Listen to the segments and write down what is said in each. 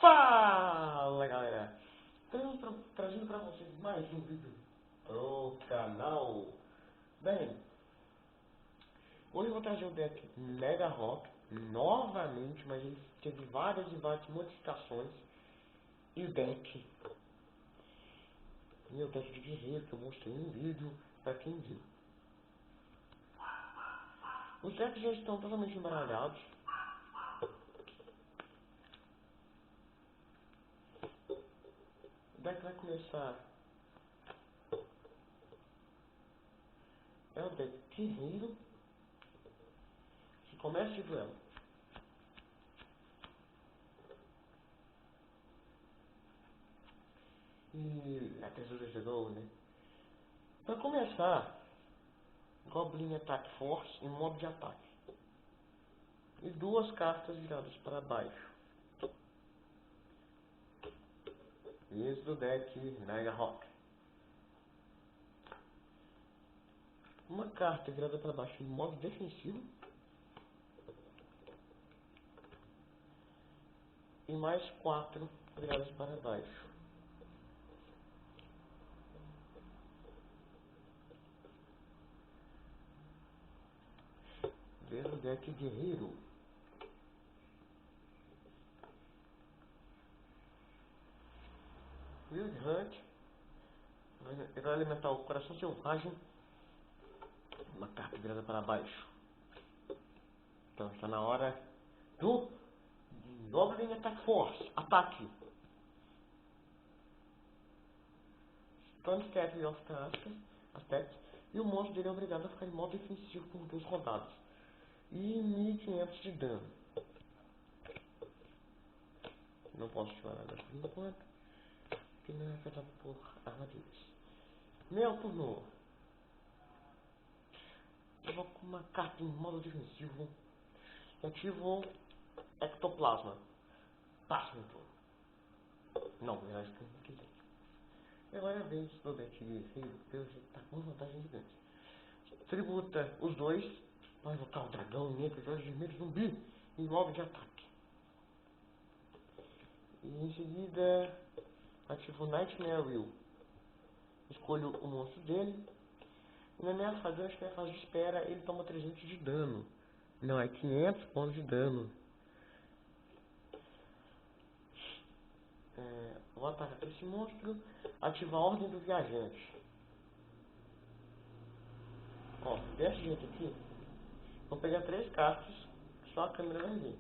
Fala galera, trazendo pra vocês mais um vídeo pro canal. Bem, hoje eu vou trazer o deck Mega Rock novamente, mas ele teve várias e várias modificações. E o deck, meu deck de guerreiro que eu mostrei em vídeo pra quem viu. Os decks já estão totalmente embaralhados. O deck vai começar. É o deck guerreiro que começa de duelo. E a tesoura chegou, né? Para começar, Goblin Attack Force em modo de ataque. E duas cartas viradas para baixo. Esse do deck Mega Rock. Uma carta virada para baixo em modo defensivo. E mais quatro viradas para baixo. Esse do deck Guerreiro. Wild Hunt. Ele vai alimentar o Coração Selvagem. Uma carta virada para baixo. Então está na hora do Goblin Attack Force. Ataque. Stone of Aspect. E o monstro dele é obrigado a ficar em modo defensivo por 2 rodadas. E 1500 de dano. Não posso ativar nada por enquanto, porque não é afetado por armadilhas. Meu turno. Eu vou com uma carta em modo defensivo. Ativo Ectoplasma. Passa meu turno. Não, na verdade, tem que ler. Agora é a vez do deck guerreiro. Deus está com vantagem gigante. Tributa os dois. Vai invocar o dragão, negro, Jorge Vermelho, zumbi. Em modo de ataque. E em seguida, ativo Nightmare Will. Escolho o monstro dele. E na minha fase, antes da fase de espera, ele toma 300 de dano. Não, é 500 pontos de dano. Vou atacar esse monstro. Ativar a Ordem do Viajante. Ó, desse jeito aqui. Vou pegar 3 cartas. Só a câmera vai ver.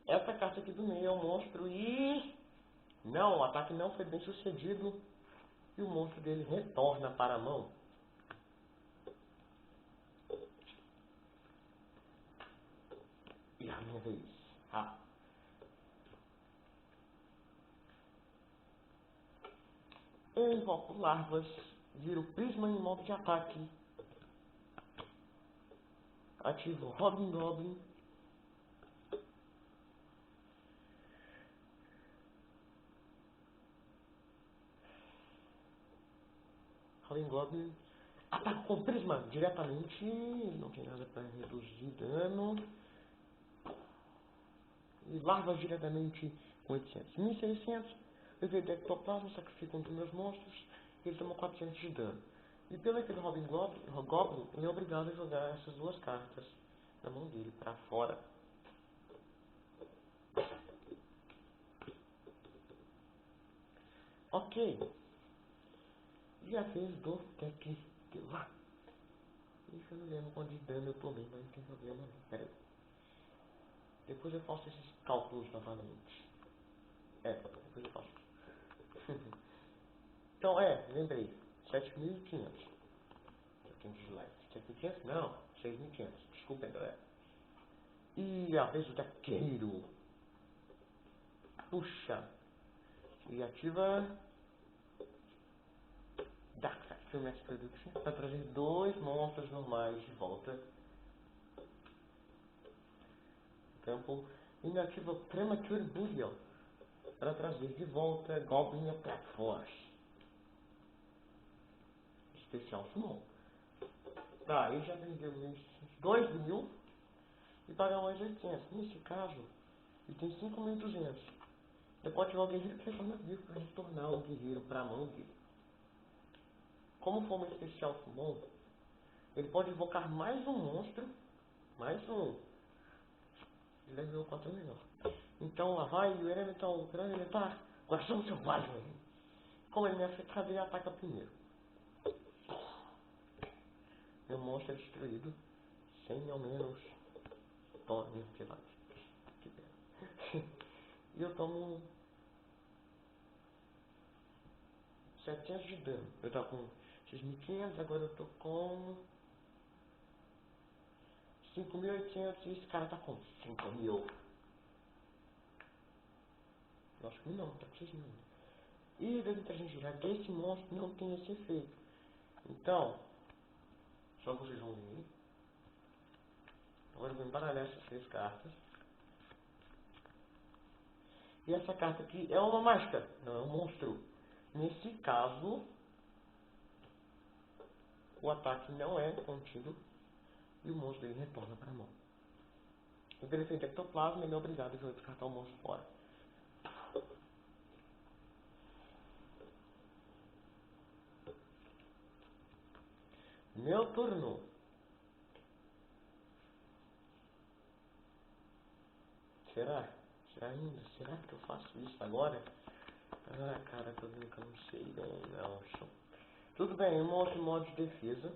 Essa carta aqui do meio é o monstro e... Não, o ataque não foi bem sucedido. E o monstro dele retorna para a mão. E a minha vez. Eu invoco larvas. Viro prisma em modo de ataque. Ativo Robin Goblin. Robin Goblin. Ataco com prisma diretamente. Não tem nada para reduzir dano. E larvas diretamente com 800. 1600. Eu vejo Ectoplasma, sacrifico um dos meus monstros. E ele toma 400 de dano. E pelo aquele Robin Goblin, ele é obrigado a jogar essas duas cartas na mão dele, para fora. Ok. E a vez do deck de lá. Isso eu não lembro quanto de dano eu tomei, mas não tem problema não. Pera aí. Depois eu faço esses cálculos novamente. Depois eu faço. Então, lembrei. 7.500. Eu tenho dislike. 7.500? Não. 6.500. Desculpa, galera. E a vez do dequeiro. Puxa. E ativa... Dark Factory Mass Production. Para trazer 2 monstros normais de volta. Campo. E ativa Premature Burial. para trazer de volta Goblin Attack Force. Especial Summon. Tá, ele já vendeu 2.000 e paga mais 800. Nesse caso, ele tem 5.200. Você pode ativar o guerreiro que retorna vivo para retornar o guerreiro para a mão dele. Como for uma especial Summon, ele pode invocar mais um monstro, mais um. Ele level 4 melhor. Então lá vai o Elemental Grande Elementar, Coração Selvagem. Como ele me afeta, ele ataca primeiro. Meu monstro é destruído, sem ao menos torne piedade. Que pena. E eu tomo 700 de dano. Eu tava com 6.500, agora eu tô com 5.800 e esse cara tá com 5.000. Eu acho que não, tá com 6.000. E deve ter gente já que esse monstro não tem esse efeito. Então, só vocês vão ver. Agora eu vou embaralhar essas 3 cartas. E essa carta aqui é uma máscara, não é um monstro. Nesse caso, o ataque não é contido e o monstro dele retorna para a mão. O efeito ectoplasma, ele é obrigado a descartar o monstro fora. Meu turno. Será? Será ainda? Será que eu faço isso agora? Ah, cara, tô vendo que eu não sei bem, não. Tudo bem, eu monto modo de defesa.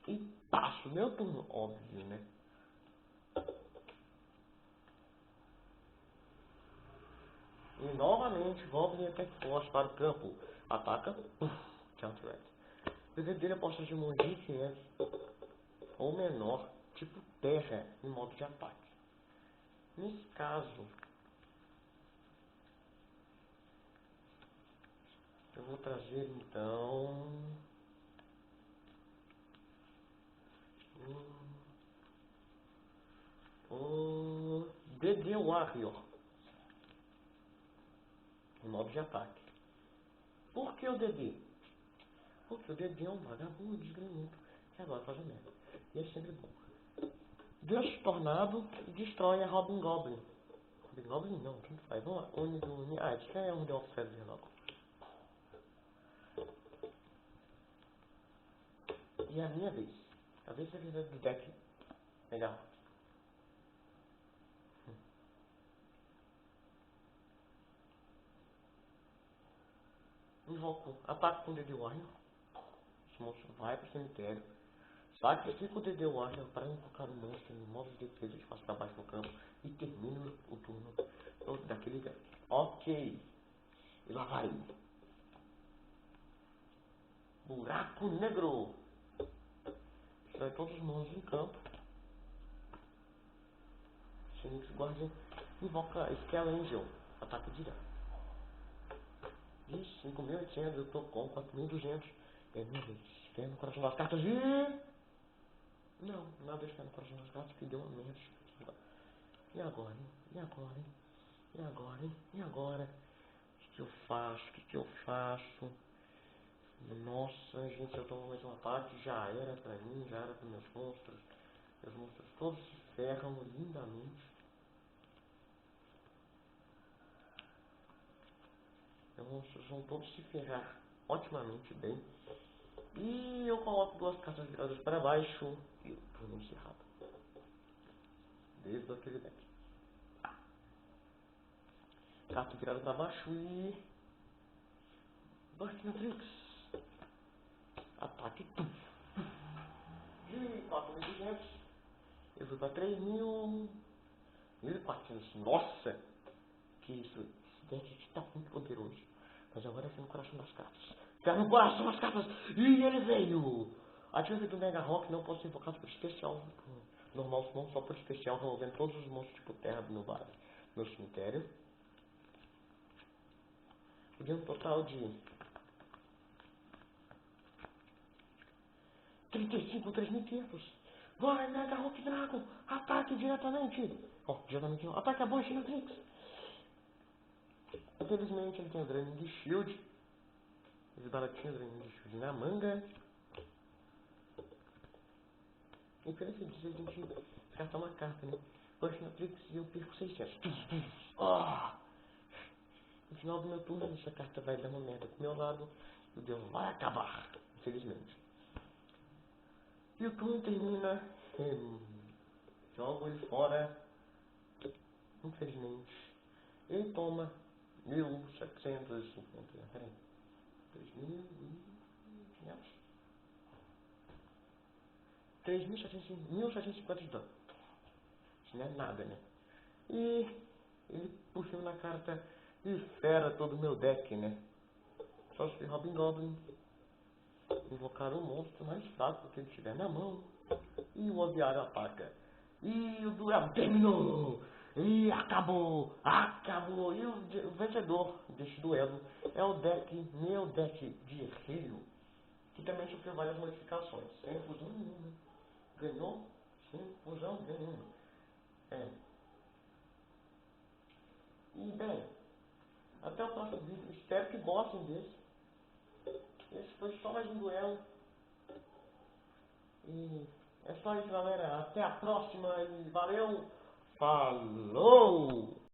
E passo meu turno, óbvio, né? E novamente, Goblin Attack Force para o campo. Ataca. Counter-Attack. O poder dele é posta de mão de 500 ou menor, tipo terra, em modo de ataque. Nesse caso, eu vou trazer então o DD Warrior em modo de ataque. Por que o DD? Porque o DD é um vagabundo desgrenhento que agora faz a merda. E é sempre bom. Deus Tornado e destrói a Robin Goblin. Robin Goblin não, tanto faz. Vamos lá. Ah, isso é um The Offset logo. E é a minha vez. A vez do deck. Legal. Invoco. Ataque com o DD Warrior. Esse monstro vai pro cemitério. Sacrifica o DD Warrior para invocar o monstro em modo de defesa de face para baixo no campo. E termina o turno daquele deck. Ok. E lá vai. Buraco Negro. Traz todos os monstros em campo. Phoenix Guardian invoca Scale Angel. Ataque direto. De 5.800 eu tô com 4.200. É minha vez. Fé no coração das cartas e... Não, nada de fé no coração das cartas que deu uma merda. E agora, hein? E agora, hein? E agora, hein? E agora? O que eu faço? O que eu faço? Nossa, gente, eu tomo mais um ataque. Já era pra mim, já era pros meus monstros. Meus monstros todos se ferram lindamente. Meus monstros vão todos se ferrar otimamente bem. E eu coloco 2 cartas viradas para baixo e o turno encerrado. Desde aquele deck. Carta virada para baixo e... Burst Matrix. Ataque. De 4.200. Eu fui para 3.000. 1.400. Nossa! Que isso. Esse deck está muito poderoso. Mas agora é no coração das cartas. Tá no coração das cartas. E ele veio. Ativa do Mega Rock não pode ser invocado por especial. Normal não só por especial, removendo todos os monstros tipo terra do meu base. Meu cemitério. E um total de 35.3.500. Vai, Mega Rock Dragon. Ataque diretamente. Ó, diretamente não. Ataque a Bush Matrix. infelizmente ele tem o Draining Shield. Esse baratinho Draining Shield na manga. E pelo que diz, a gente descarta uma carta, né? Push na Trix e eu perco 600. No final do meu turno, essa carta vai dar uma merda pro meu lado. E o Deus vai acabar, infelizmente. E o turno termina. Jogo ele fora. Infelizmente. Ele toma 1.750. Peraí. 1.750 de dano. Isso não é nada, né? E ele puxou na carta e esfera todo o meu deck, né? Só se Robin Goblin invocar o monstro mais fraco que ele tiver na mão e o aviário ataca. E o duelo terminou! E acabou! Acabou! E o vencedor deste duelo é o deck, meu deck de Rio, que também sofreu várias modificações. Sem fusão nenhuma. Ganhou? Sem fusão nenhuma. É. E bem, até o próximo vídeo. Espero que gostem desse. Esse foi só mais um duelo. E é só isso, galera. Até a próxima e valeu! Falou!